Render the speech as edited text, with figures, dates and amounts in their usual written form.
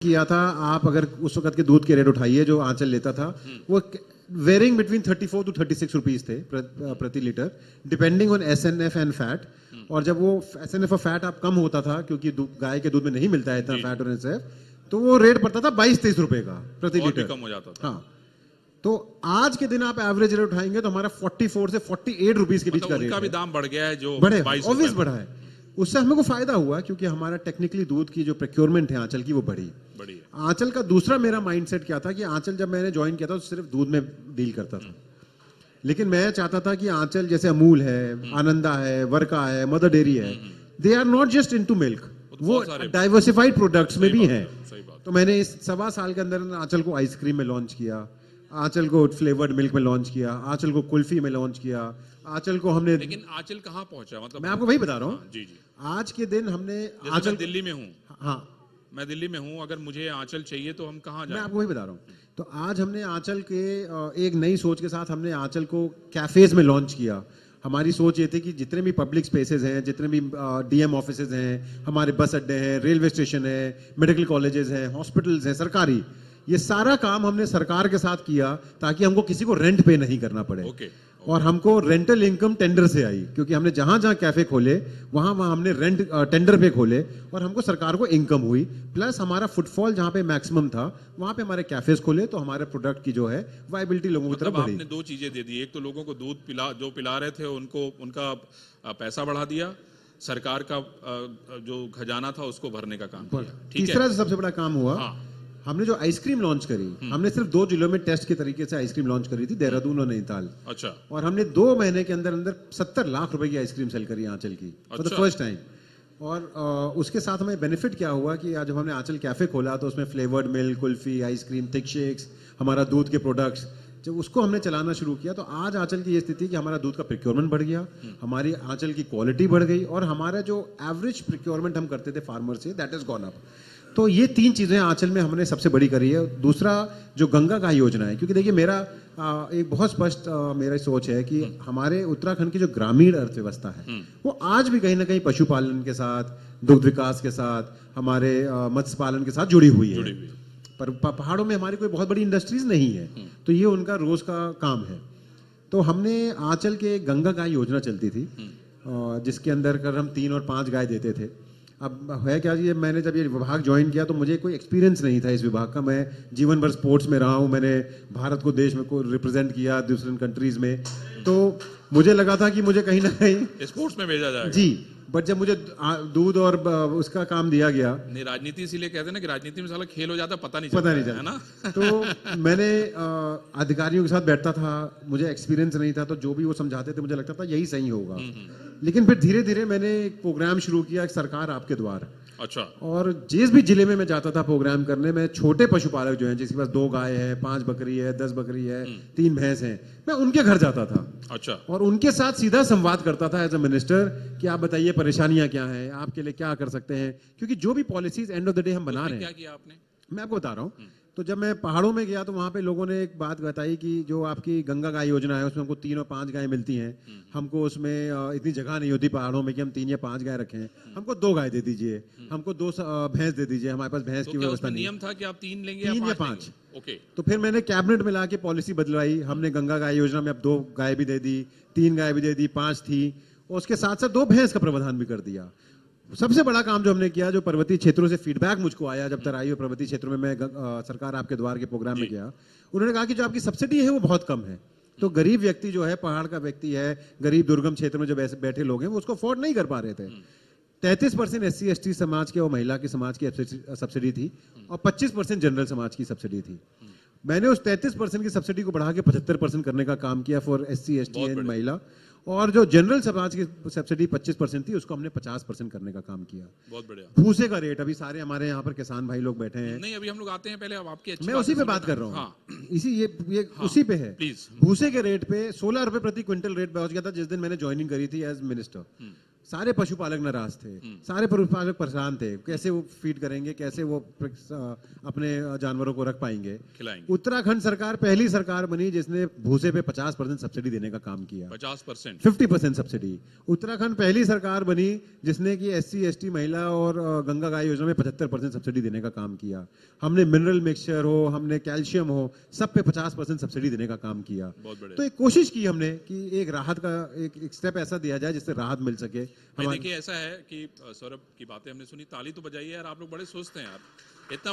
किया था। आप अगर उस वक्त के दूध के रेट उठाइए जो आंचल लेता था, वो वेरिंग बिटवीन 34 to 36 रुपीज थे प्रति litre, depending on SNF and fat. और जब वो SNF और फैट आप कम होता था, क्योंकि गाय के दूध में नहीं मिलता है इतना फैट और SNF, तो वो रेट पड़ता था 22-23 रुपए का प्रति लीटर, कम हो जाता था। हाँ। तो आज के दिन आप एवरेज रेट उठाएंगे तो हमारा 44 से 48 रुपीज के बीच का रेट उनका है। भी दाम बढ़ गया है, जो बढ़े, ऑब्वियस बढ़ा है। उससे हमें को फायदा हुआ क्योंकि हमारा टेक्निकली दूध की जो प्रोक्योरमेंट है आंचल की, वो बढ़ी। आंचल का दूसरा मेरा माइंडसेट क्या था कि आंचल जब मैंने ज्वाइन किया था तो सिर्फ दूध में डील करता था, लेकिन मैं चाहता था कि आंचल जैसे अमूल है, आनंदा है, वर्का है, मदर डेयरी है, they are not just into milk, वो डाइवर्सिफाइड प्रोडक्ट्स में भी हैं। तो मैंने इस 1.25 साल के अंदर आंचल को आइसक्रीम में लॉन्च किया, आंचल को फ्लेवर्ड मिल्क में लॉन्च किया, आंचल को कुल्फी में लॉन्च किया, आंचल को हमने। लेकिन आंचल कहाँ पहुंचा, मतलब मैं आपको वही बता रहा हूँ। जी जी। आज के दिन हमने आंचल, दिल्ली में हूँ, हाँ मैं दिल्ली में हूँ, अगर मुझे आंचल चाहिए तो हम कहाँ जाएं? मैं आपको वही बता रहा हूँ। तो आज हमने आंचल के एक नई सोच के साथ हमने आंचल को कैफेज में लॉन्च किया। हमारी सोच ये थी कि जितने भी पब्लिक स्पेसेस हैं, जितने भी DM ऑफिसेज हैं, हमारे बस अड्डे हैं, रेलवे स्टेशन है, मेडिकल कॉलेजेस हैं, हॉस्पिटल्स हैं सरकारी, ये सारा काम हमने सरकार के साथ किया ताकि हमको किसी को रेंट पे नहीं करना पड़े। और हमको रेंटल इनकम टेंडर से आई, क्योंकि हमने जहां जहां कैफे खोले वहां वहां हमने रेंट टेंडर पे खोले और हमको सरकार को इनकम हुई। प्लस हमारा फुटफॉल जहां पे मैक्सिमम था वहां पे हमारे कैफेज खोले, तो हमारे प्रोडक्ट की जो है वायबिलिटी लोगों की तरफ बढ़ी। आपने दो चीजें दे दी, एक तो लोगों को दूध जो पिला रहे थे उनको उनका पैसा बढ़ा दिया, सरकार का जो खजाना था उसको भरने का काम किया। तीसरा सबसे बड़ा काम हुआ, हमने जो आइसक्रीम लॉन्च करी, हमने सिर्फ 2 जिलों में टेस्ट के तरीके से आइसक्रीम लॉन्च करी थी, देहरादून और नैनीताल। अच्छा। और हमने 2 महीने के अंदर अंदर 70 लाख रुपए की आइसक्रीम सेल करी आंचल की, फॉर द फर्स्ट टाइम। और उसके साथ हमें बेनिफिट क्या हुआ कि आज जब हमने आंचल कैफे खोला तो उसमें flavoured milk, kulfi, ice cream, thick shakes, हमारा दूध के प्रोडक्ट्स, जब उसको हमने चलाना शुरू किया तो आज आंचल की ये स्थिति कि हमारा दूध का प्रोक्योरमेंट बढ़ गया, हमारी आंचल की क्वालिटी बढ़ गई और हमारा जो एवरेज प्रोक्योरमेंट हम करते थे फार्मर से, दैट इज गॉन अप। तो ये 3 चीजें आंचल में हमने सबसे बड़ी करी है। दूसरा जो गंगा गाय योजना है, क्योंकि देखिए मेरा एक बहुत स्पष्ट मेरा सोच है कि हमारे उत्तराखंड की जो ग्रामीण अर्थव्यवस्था है वो आज भी कहीं ना कहीं पशुपालन के साथ, दुग्ध विकास के साथ, हमारे मत्स्य पालन के साथ जुड़ी हुई है। पर पहाड़ों में हमारी कोई बहुत बड़ी इंडस्ट्रीज नहीं है, तो ये उनका रोज का काम है। तो हमने आंचल के गंगा गाय योजना चलती थी, जिसके अंदर कर हम 3 और 5 गाय देते थे। अब है क्या जी, मैंने जब ये विभाग ज्वाइन किया तो मुझे कोई एक्सपीरियंस नहीं था इस विभाग का। मैं जीवन भर स्पोर्ट्स में रहा हूँ, मैंने भारत को देश में को रिप्रेजेंट किया दूसरे कंट्रीज में, तो मुझे लगा था कि मुझे कहीं ना कहीं स्पोर्ट्स में भेजा जाएगा जी। बट जब मुझे दूध और उसका काम दिया गया, नहीं, राजनीति इसीलिए कहते हैं ना कि राजनीति में साला खेल हो जाता है, पता नहीं चलता है ना। तो मैंने अधिकारियों के साथ बैठता था, मुझे एक्सपीरियंस नहीं था, तो जो भी वो समझाते थे मुझे लगता था यही सही होगा। लेकिन फिर धीरे धीरे मैंने एक प्रोग्राम शुरू किया, सरकार आपके द्वार। अच्छा। और जिस भी जिले में मैं जाता था प्रोग्राम करने में, छोटे पशुपालक जो हैं, जिसके पास 2 गाय है, 5 बकरी है, 10 बकरी है, 3 भैंस हैं, मैं उनके घर जाता था। अच्छा। और उनके साथ सीधा संवाद करता था एज अ मिनिस्टर कि आप बताइए परेशानियां क्या हैं, आपके लिए क्या कर सकते हैं, क्योंकि जो भी policies end of the day हम बना रहे हैं। क्या किया आपने? मैं आपको बता रहा हूँ। तो जब मैं पहाड़ों में गया तो वहाँ पे लोगों ने एक बात बताई कि जो आपकी गंगा गाय योजना है उसमें हमको 3 और 5 गाय मिलती हैं, हमको उसमें इतनी जगह नहीं होती पहाड़ों में कि हम 3 या 5 गाय रखें, हमको 2 गाय दे दीजिए, हमको 2 भैंस दे दीजिए, हमारे पास भैंस की व्यवस्था नहीं। नियम था कि आप 3 लेंगे, 3 या 5। ओके। तो फिर मैंने कैबिनेट में लाके पॉलिसी बदलवाई, हमने गंगा गाय योजना में अब 2 गाय भी दे दी, 3 गाय भी दे दी, 5 थी, और उसके साथ साथ 2 भैंस का प्रावधान भी कर दिया। सबसे बड़ा काम जो हमने किया, जो पर्वतीय क्षेत्रों से फीडबैक मुझको आया जब तराई और पर्वतीय क्षेत्रों में मैं सरकार आपके द्वार के प्रोग्राम में गया, उन्होंने कहा कि जो आपकी सब्सिडी है वो बहुत कम है। तो गरीब व्यक्ति जो है, पहाड़ का व्यक्ति है, गरीब दुर्गम क्षेत्र में जो बैठे लोग हैं, वो उसको अफोर्ड नहीं कर पा रहे थे। 33% SC/ST समाज के और महिला के समाज की सब्सिडी थी और 25% जनरल समाज की सब्सिडी थी। मैंने उस 33% की सब्सिडी को बढ़ा के 75% करने का काम किया फॉर SC/ST एंड महिला, और जो जनरल समाज की सब्सिडी 25% थी उसको हमने 50% करने का काम किया। बहुत बढ़िया। भूसे का रेट, अभी सारे हमारे यहाँ पर किसान भाई लोग बैठे हैं। नहीं, अभी हम लोग आते हैं, पहले अब आपकी अच्छी मैं उसी पे बात कर रहा हूँ। हाँ। इसी ये हाँ, उसी पे है। प्लीज। भूसे के रेट पे 16 रुपए प्रति क्विंटल रेट पहुंच गया था जिस दिन मैंने ज्वाइनिंग करी थी एज मिनिस्टर। सारे पशुपालक नाराज थे, सारे पशुपालक परेशान थे, कैसे वो फीड करेंगे, कैसे वो अपने जानवरों को रख पाएंगे। खिलाएंगे। उत्तराखंड सरकार पहली सरकार बनी जिसने भूसे पे 50% सब्सिडी देने का काम किया। 50%। 50% सब्सिडी। उत्तराखंड पहली सरकार बनी जिसने कि SC ST महिला और गंगा गाय योजना में 75% सब्सिडी देने का काम किया। हमने मिनरल मिक्सचर हो, हमने कैल्शियम हो, सब पे 50% सब्सिडी देने का काम किया। बहुत बढ़िया। तो एक कोशिश की हमने कि एक राहत का एक स्टेप ऐसा दिया जाए जिससे राहत मिल सके। भाई देखिए ऐसा है कि सौरभ की बातें हमने सुनी, ताली तो बजाइए यार, आप लोग बड़े सुस्त हैं यार, इतना